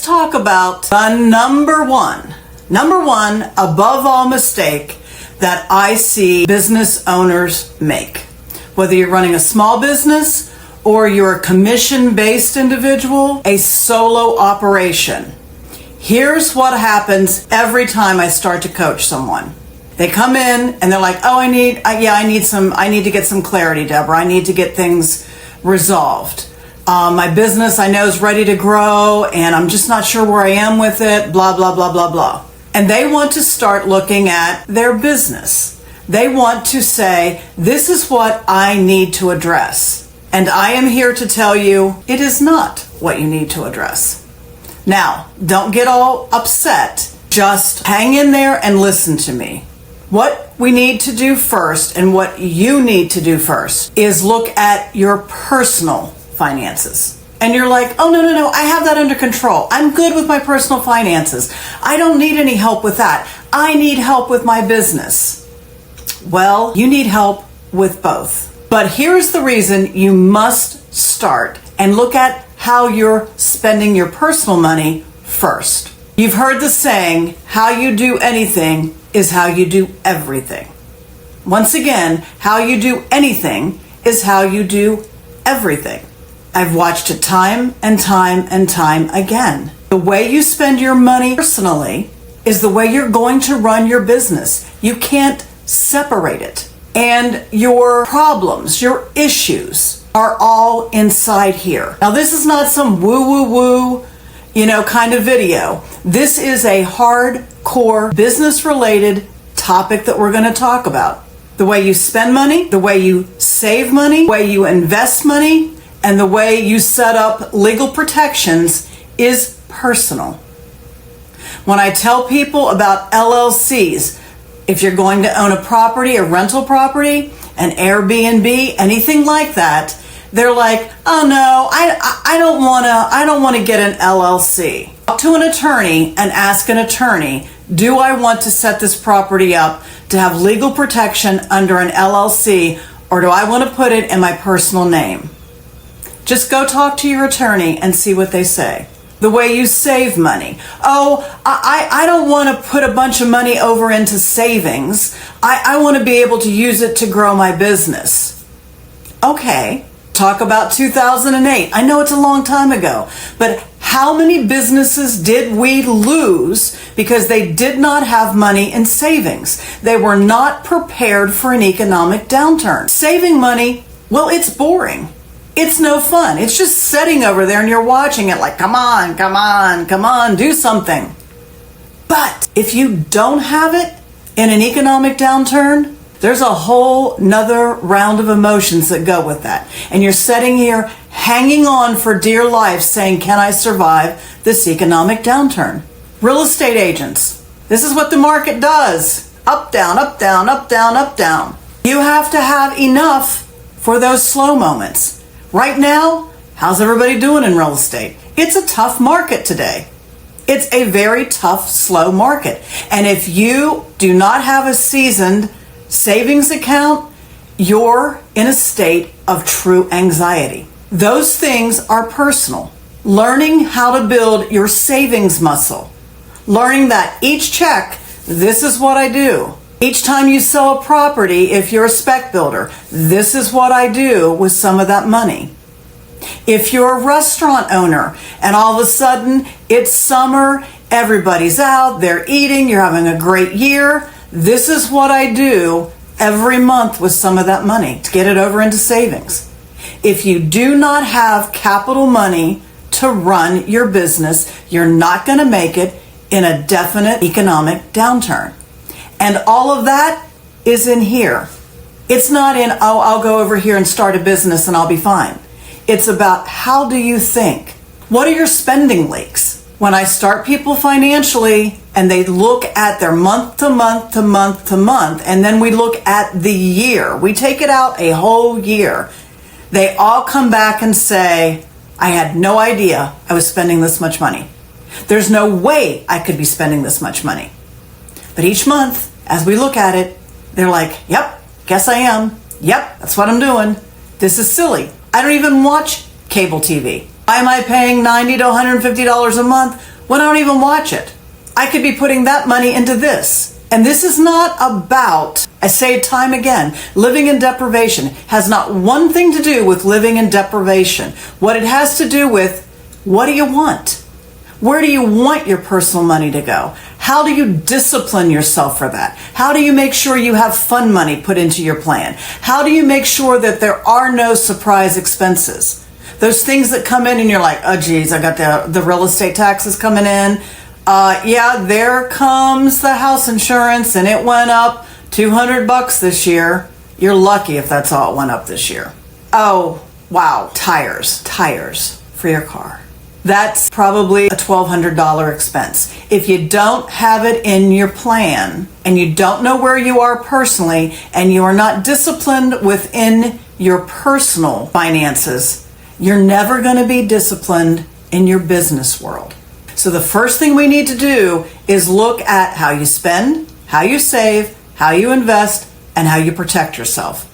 talk about the number one above all mistake that I see business owners make. Whether you're running a small business or you're a commission-based individual, a solo operation. Here's what happens every time I start to coach someone. They come in and they're like, oh, I need to get some clarity, Debra. I need to get things resolved. My business I know is ready to grow and I'm just not sure where I am with it, blah, blah, blah, blah, blah. And they want to start looking at their business. They want to say, this is what I need to address. And I am here to tell you, it is not what you need to address. Now, don't get all upset. Just hang in there and listen to me. What we need to do first, and what you need to do first, is look at your personal finances. And you're like, oh, no, I have that under control. I'm good with my personal finances. I don't need any help with that. I need help with my business. Well, you need help with both. But here's the reason you must start and look at how you're spending your personal money first. You've heard the saying, how you do anything is how you do everything. Once again, how you do anything is how you do everything. I've watched it time and time and time again. The way you spend your money personally is the way you're going to run your business. You can't separate it. And your problems, your issues are all inside here. Now, this is not some woo-woo-woo, kind of video. This is a hardcore business-related topic that we're going to talk about. The way you spend money, the way you save money, the way you invest money, and the way you set up legal protections is personal. When I tell people about LLCs, if you're going to own a property, a rental property, an Airbnb, anything like that, they're like, oh no, I don't want to get an LLC. Talk to an attorney and ask an attorney, do I want to set this property up to have legal protection under an LLC, or do I want to put it in my personal name? Just go talk to your attorney and see what they say. The way you save money. Oh, I don't want to put a bunch of money over into savings. I want to be able to use it to grow my business. Okay, talk about 2008. I know it's a long time ago, but how many businesses did we lose because they did not have money in savings? They were not prepared for an economic downturn. Saving money, well, it's boring. It's no fun. It's just sitting over there and you're watching it like, come on, do something. But if you don't have it in an economic downturn, there's a whole nother round of emotions that go with that. And you're sitting here hanging on for dear life saying, can I survive this economic downturn? Real estate agents, this is what the market does. Up, down, up, down, up, down, up, down. You have to have enough for those slow moments. Right now, how's everybody doing in real estate? It's a tough market today. It's a very tough, slow market. And if you do not have a seasoned savings account, you're in a state of true anxiety. Those things are personal. Learning how to build your savings muscle. Learning that each check, this is what I do. Each time you sell a property, if you're a spec builder, this is what I do with some of that money. If you're a restaurant owner and all of a sudden it's summer, everybody's out, they're eating, you're having a great year, this is what I do every month with some of that money to get it over into savings. If you do not have capital money to run your business, you're not going to make it in a definite economic downturn. And all of that is in here. It's not in, oh, I'll go over here and start a business and I'll be fine. It's about how do you think? What are your spending leaks? When I start people financially and they look at their month to month to month to month, and then we look at the year, we take it out a whole year, they all come back and say, I had no idea I was spending this much money. There's no way I could be spending this much money. But each month, as we look at it, they're like, yep, guess I am. Yep, that's what I'm doing. This is silly. I don't even watch cable TV. Why am I paying $90 to $150 a month when I don't even watch it. I could be putting that money into this. And this is not about, I say it time again, living in deprivation has not one thing to do with living in deprivation. What it has to do with, what do you want? Where do you want your personal money to go? How do you discipline yourself for that? How do you make sure you have fun money put into your plan? How do you make sure that there are no surprise expenses? Those things that come in and you're like, oh geez, I got the real estate taxes coming in. Yeah, there comes the house insurance and it went up $200 this year. You're lucky if that's all it went up this year. Oh, wow. Tires for your car. That's probably a $1,200 expense. If you don't have it in your plan and you don't know where you are personally and you are not disciplined within your personal finances, you're never going to be disciplined in your business world. So the first thing we need to do is look at how you spend, how you save, how you invest, and how you protect yourself.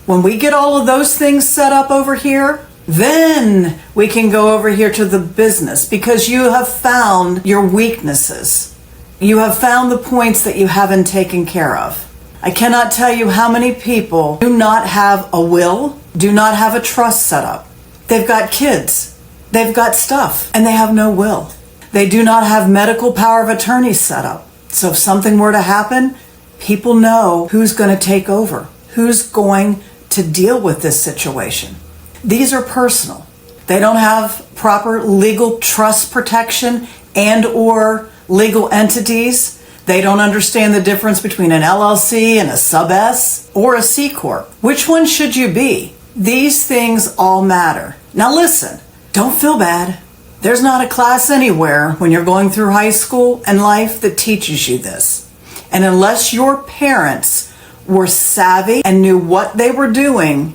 When we get all of those things set up over here, then we can go over here to the business, because you have found your weaknesses. You have found the points that you haven't taken care of. I cannot tell you how many people do not have a will, do not have a trust set up. They've got kids, they've got stuff, and they have no will. They do not have medical power of attorney set up. So if something were to happen, people know who's going to take over, who's going to deal with this situation. These are personal. They don't have proper legal trust protection and or legal entities. They don't understand the difference between an LLC and a sub S or a C Corp. Which one should you be? These things all matter. Now listen, don't feel bad. There's not a class anywhere when you're going through high school and life that teaches you this. And unless your parents were savvy and knew what they were doing,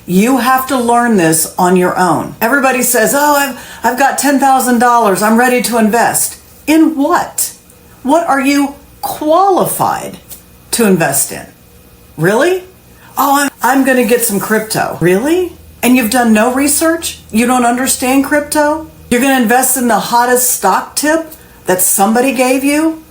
you have to learn this on your own. Everybody says, oh, I've got $10,000. I'm ready to invest. In what? What are you qualified to invest in? Really? Oh, I'm going to get some crypto. Really? And you've done no research? You don't understand crypto? You're going to invest in the hottest stock tip that somebody gave you?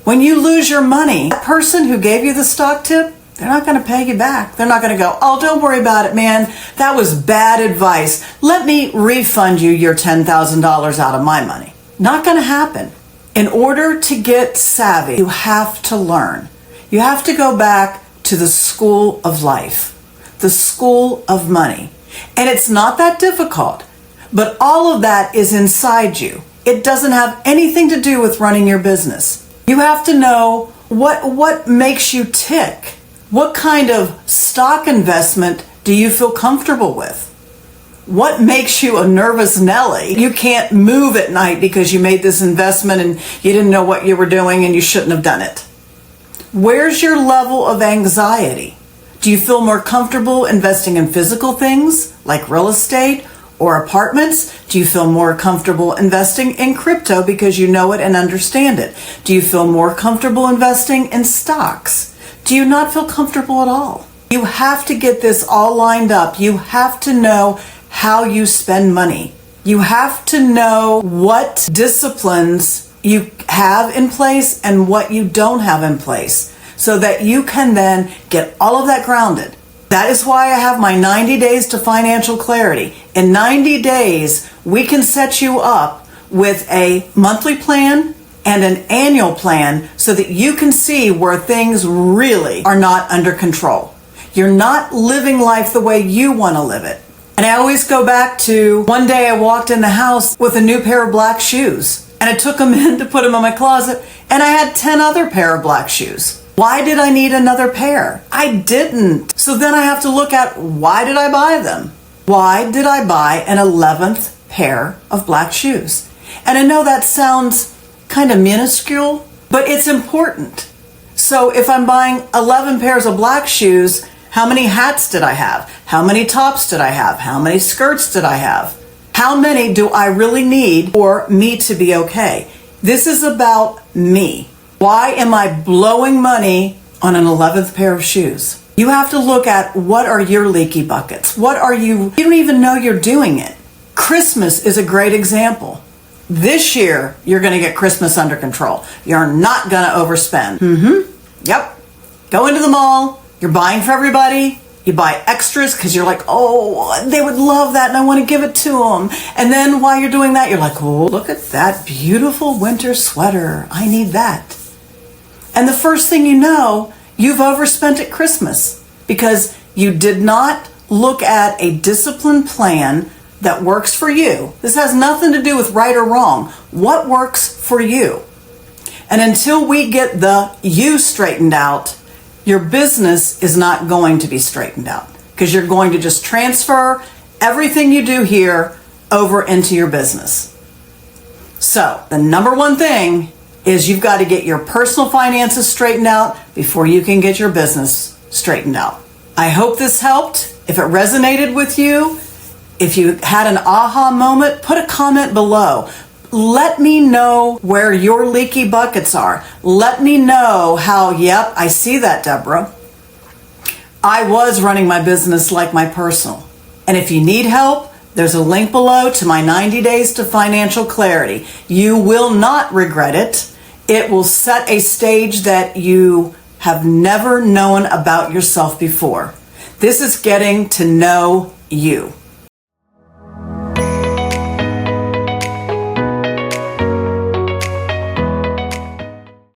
When you lose your money, that person who gave you the stock tip, they're not going to pay you back. They're not going to go, oh, don't worry about it, man. That was bad advice. Let me refund you your $10,000 out of my money. Not going to happen. In order to get savvy, you have to learn. You have to go back to the school of life, the school of money. And it's not that difficult. But all of that is inside you. It doesn't have anything to do with running your business. You have to know what makes you tick. What kind of stock investment do you feel comfortable with? What makes you a nervous Nelly? You can't move at night because you made this investment and you didn't know what you were doing and you shouldn't have done it. Where's your level of anxiety? Do you feel more comfortable investing in physical things like real estate or apartments? Do you feel more comfortable investing in crypto because you know it and understand it? Do you feel more comfortable investing in stocks? Do you not feel comfortable at all? You have to get this all lined up. You have to know how you spend money. You have to know what disciplines you have in place and what you don't have in place so that you can then get all of that grounded. That is why I have my 90 days to financial clarity. In 90 days, we can set you up with a monthly plan and an annual plan so that you can see where things really are not under control. You're not living life the way you want to live it. And I always go back to one day I walked in the house with a new pair of black shoes. And I took them in to put them in my closet, and I had 10 other pair of black shoes. Why did I need another pair? I didn't. So then I have to look at, why did I buy them? Why did I buy an 11th pair of black shoes? And I know that sounds kind of minuscule, but it's important. So if I'm buying 11 pairs of black shoes, how many hats did I have? How many tops did I have? How many skirts did I have? How many do I really need for me to be okay? This is about me. Why am I blowing money on an 11th pair of shoes? You have to look at, what are your leaky buckets? You don't even know you're doing it. Christmas is a great example. This year, you're going to get Christmas under control. You're not going to overspend. Yep. Go into the mall. You're buying for everybody. You buy extras because you're like, oh, they would love that and I want to give it to them. And then while you're doing that, you're like, oh, look at that beautiful winter sweater. I need that. And the first thing you know, you've overspent at Christmas because you did not look at a disciplined plan that works for you. This has nothing to do with right or wrong. What works for you? And until we get the you straightened out, your business is not going to be straightened out because you're going to just transfer everything you do here over into your business. So the number one thing is you've got to get your personal finances straightened out before you can get your business straightened out. I hope this helped. If it resonated with you, if you had an aha moment, put a comment below. Let me know where your leaky buckets are. Let me know how, yep, I see that, Debra. I was running my business like my personal. And if you need help, there's a link below to my 90 Days to Financial Clarity. You will not regret it. It will set a stage that you have never known about yourself before. This is getting to know you.